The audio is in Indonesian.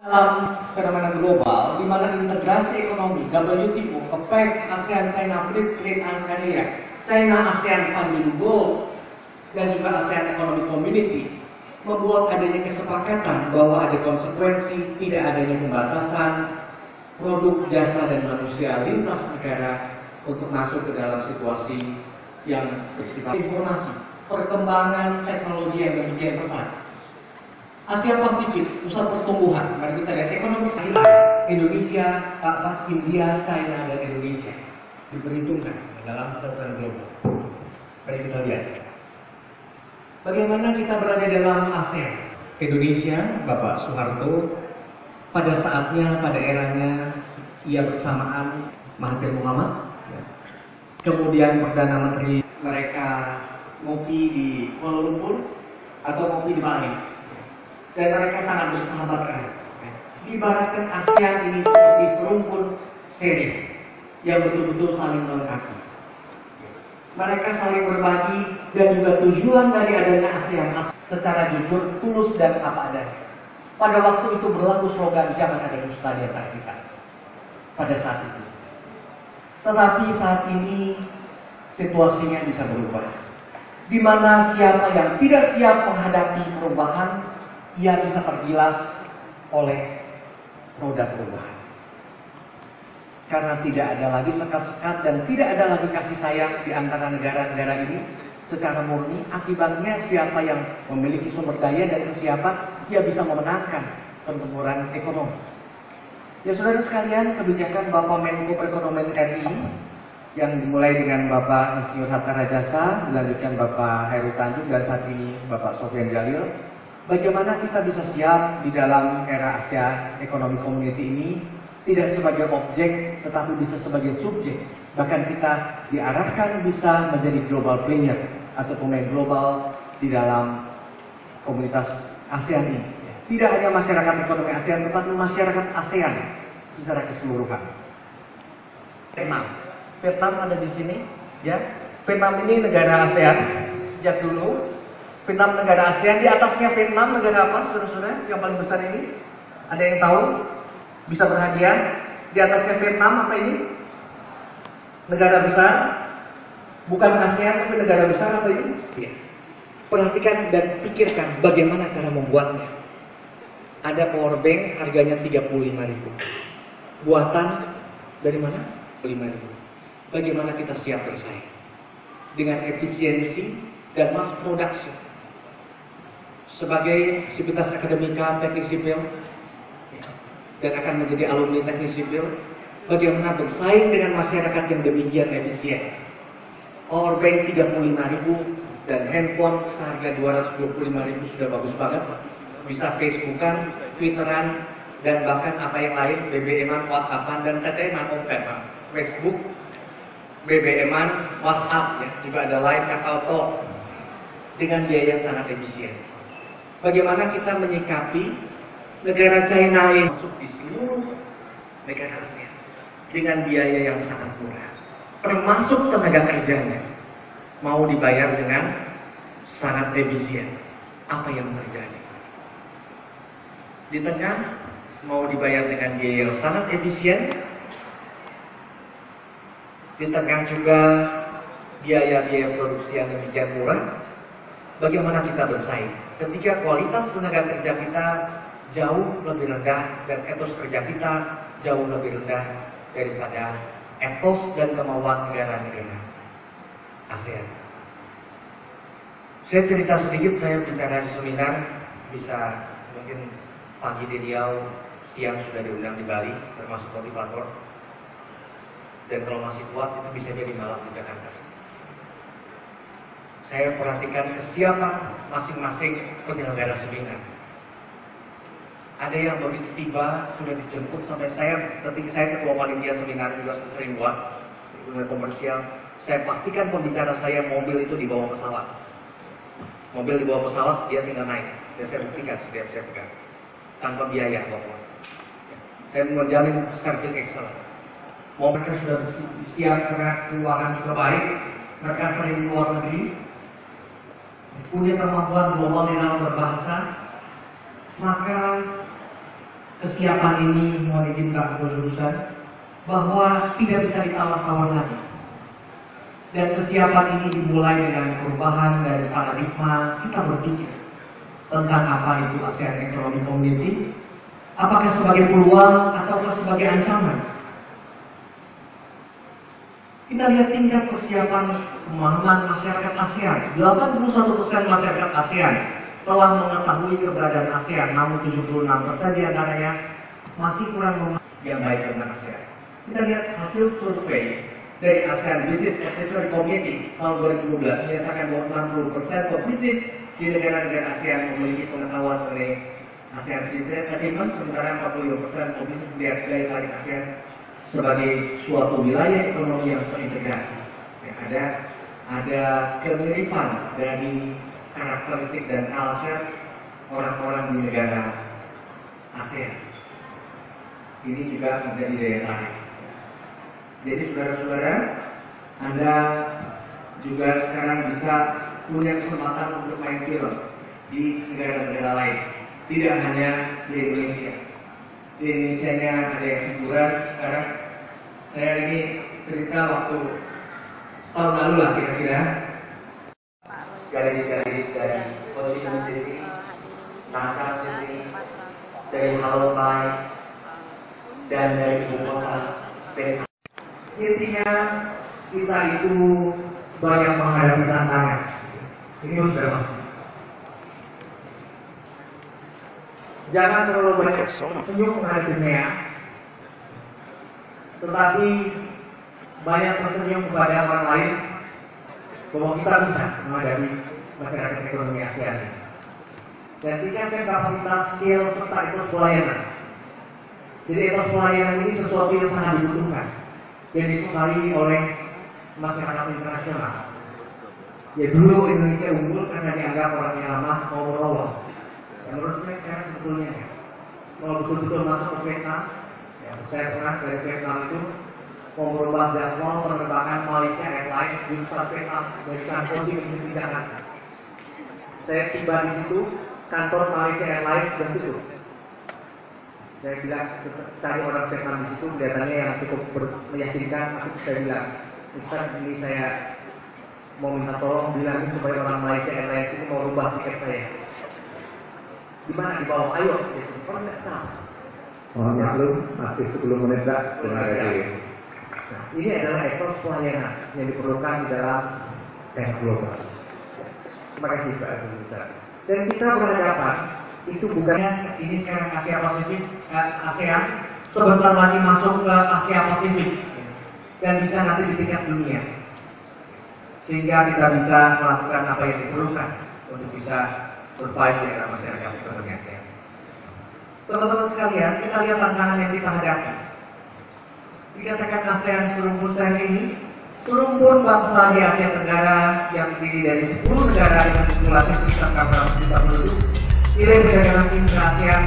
Dalam fenomena global, di mana integrasi ekonomi WTO, APEC, ASEAN China Free Trade Area, China ASEAN Funding Goals, dan juga ASEAN Economic Community membuat adanya kesepakatan bahwa ada konsekuensi tidak adanya pembatasan produk, jasa, dan manusia lintas negara untuk masuk ke dalam situasi yang bersifat informasi, perkembangan teknologi yang demikian pesat. Asia Pasifik, pusat pertumbuhan. Mari kita lihat ekonomi Indonesia, India, China, dan Indonesia diperhitungkan dalam catatan global. Mari kita lihat bagaimana kita berada dalam ASEAN. Indonesia, Bapak Soeharto, pada saatnya, pada eranya, ia bersamaan Mahathir Muhammad. Kemudian Perdana Menteri mereka ngopi di Kuala Lumpur atau ngopi di Bali. Dan mereka sangat bersahabat erat. Diibaratkan ASEAN ini seperti serumpun seri yang betul-betul saling melengkapi. Mereka saling berbagi dan juga tujuan dari adanya ASEAN secara jujur, tulus dan apa adanya. Pada waktu itu berlaku slogan jangan ada dusta di antara kita. Pada saat itu. Tetapi saat ini situasinya bisa berubah. Di mana siapa yang tidak siap menghadapi perubahan, ia bisa tergilas oleh roda perubahan. Karena tidak ada lagi sekat-sekat dan tidak ada lagi kasih sayang di antara negara-negara ini secara murni. Akibatnya siapa yang memiliki sumber daya dan kesiapan, ia bisa memenangkan pertempuran ekonomi. Ya saudara sekalian, kebijakan Bapak Menko Perekonomian RI yang dimulai dengan Bapak Insinyur Hatta Rajasa, dilanjutkan Bapak Heru Tanjung, dan saat ini Bapak Sofyan Jalil. Bagaimana kita bisa siap di dalam era Asia Economic Community ini tidak sebagai objek tetapi bisa sebagai subjek. Bahkan kita diarahkan bisa menjadi global player atau pemain global di dalam komunitas ASEAN ini. Tidak hanya masyarakat ekonomi ASEAN tetapi masyarakat ASEAN secara keseluruhan. Vietnam ada di sini, ya. Vietnam ini negara ASEAN sejak dulu. Vietnam negara ASEAN, di atasnya Vietnam negara apa, saudara-saudara? Yang paling besar ini? Ada yang tahu? Bisa berhadiah? Di atasnya Vietnam apa ini? Negara besar? Bukan ASEAN tapi negara besar apa ini? Ya. Perhatikan dan pikirkan bagaimana cara membuatnya. Ada power bank harganya 35.000. Buatan dari mana? 5.000. Bagaimana kita siap bersaing? Dengan efisiensi dan mass production. Sebagai sivitas akademika teknik sipil dan akan menjadi alumni teknik sipil, bagaimana bersaing dengan masyarakat yang demikian efisien. Power bank 35.000 dan handphone seharga 225.000 sudah bagus banget. Bisa Facebookan, Twitteran, dan bahkan apa yang lain, BBM-an, WhatsApp-an, dan TTM-an, Facebook, BBM-an, WhatsApp, ya. Juga ada Line, KakaoTalk, dengan biaya yang sangat efisien. Bagaimana kita menyikapi negara China yang masuk di seluruh negara ASEAN dengan biaya yang sangat murah, termasuk tenaga kerjanya mau dibayar dengan sangat efisien. Apa yang terjadi? Di tengah mau dibayar dengan biaya yang sangat efisien, di tengah juga biaya-biaya produksi yang demikian murah, bagaimana kita bersaing ketika kualitas tenaga kerja kita jauh lebih rendah dan etos kerja kita jauh lebih rendah daripada etos dan kemauan negara-negara ASEAN. Saya cerita sedikit, saya bicara di seminar, bisa mungkin pagi di Riau, siang sudah diundang di Bali, termasuk motivator. Dan kalau masih kuat itu bisa jadi malam di Jakarta. Saya perhatikan kesiapan masing-masing penyelenggara seminar. Ada yang begitu tiba sudah dijemput sampai ketika saya ketua panitia seminar juga sering buat dunia komersial. Saya pastikan pembicara saya mobil itu dibawa pesawat. Mobil dibawa pesawat, dia tinggal naik. Dan saya buktikan setiap saya pegang tanpa biaya apapun. Saya menjamin service excellent. Mereka sudah siap karena keuangan juga baik. Mereka sering keluar negeri, punya kemampuan global di dalam berbahasa, maka kesiapan ini mohon izin Pak Kepengurusan bahwa tidak bisa ditawar-tawar lagi. Dan kesiapan ini dimulai dengan perubahan dari paradigma kita berpikir tentang apa itu ASEAN Economic Community, apakah sebagai peluang ataukah sebagai ancaman. Kita lihat tingkat persiapan pemahaman masyarakat ASEAN. 81% masyarakat ASEAN telah mengetahui keberadaan ASEAN, namun 76% diantaranya masih kurang memahami yang baik tentang ASEAN. Kita lihat hasil survei dari ASEAN Business Advisory Committee tahun 2012 menyatakan bahwa 60% pebisnis di negara-negara ASEAN memiliki pengetahuan mengenai ASEAN Free Trade Agreement, sementara 45% pebisnis melihat daya tarik ASEAN sebagai suatu wilayah ekonomi yang terintegrasi. Ya, ada kemiripan dari karakteristik dan culture orang-orang di negara ASEAN. Ini juga menjadi daya tarik. Jadi saudara-saudara, Anda juga sekarang bisa punya kesempatan untuk main film di negara-negara lain, tidak hanya di Indonesia. Di Indonesia ada yang hiburan sekarang. Saya ini cerita waktu setahun lalu lah kira-kira. Gadis-gadis dari Ho Chi Minh City, Nasan City, dari Hanoi, dan dari ibu kota Vietnam. Intinya kita itu banyak menghadapi tantangan. Ini sudah pasti. Jangan terlalu banyak senyum menghadapi dunia, tetapi banyak tersenyum kepada orang lain bahwa kita bisa menghadapi masyarakat ekonomi ASEAN. Dan tingkatkan kapasitas, skill, serta etos pelayanan. Jadi etos pelayanan ini sesuatu yang sangat dibutuhkan dan disukai oleh masyarakat internasional. Ya dulu Indonesia unggul karena dianggap orang yang lemah mau menolong. Menurut saya sekarang sebetulnya kalau betul-betul masuk ke Vietnam, ya, saya pernah dari Vietnam itu mau merubah jadwal penerbangan Malaysia Airlines jurusan Vietnam dari Ho Chi Minh City Jakarta. Saya tiba di situ, kantor Malaysia Airlines sudah tutup. Saya bilang cari orang Vietnam di situ, kelihatannya yang cukup meyakinkan. Saya bilang, Ustaz, ini saya mau minta tolong bilangin supaya orang Malaysia Airlines ini mau rubah tiket saya. Gimana di bawah? Ayo, orang nggak tahu. Mohon maklum, masih 10 menit Pak. Terima kasih. Nah, ini adalah etos pelayanan yang diperlukan di dalam teknik global. Terima kasih Pak Ustaz. Dan kita berhadapan itu bukannya ini sekarang Asia Pasifik, ASEAN sebentar lagi masuk ke Asia Pasifik dan bisa nanti di tingkat dunia, sehingga kita bisa melakukan apa yang diperlukan untuk bisa survive di dalam masyarakat ekonomi ASEAN. Teman-teman sekalian, kita lihat tantangan yang kita hadapi. Dikatakan ASEAN serumpun saya ini, serumpun bangsa di Asia Tenggara yang terdiri dari 10 negara dengan populasi sekitar 400 juta penduduk. Nilai perdagangan intra ASEAN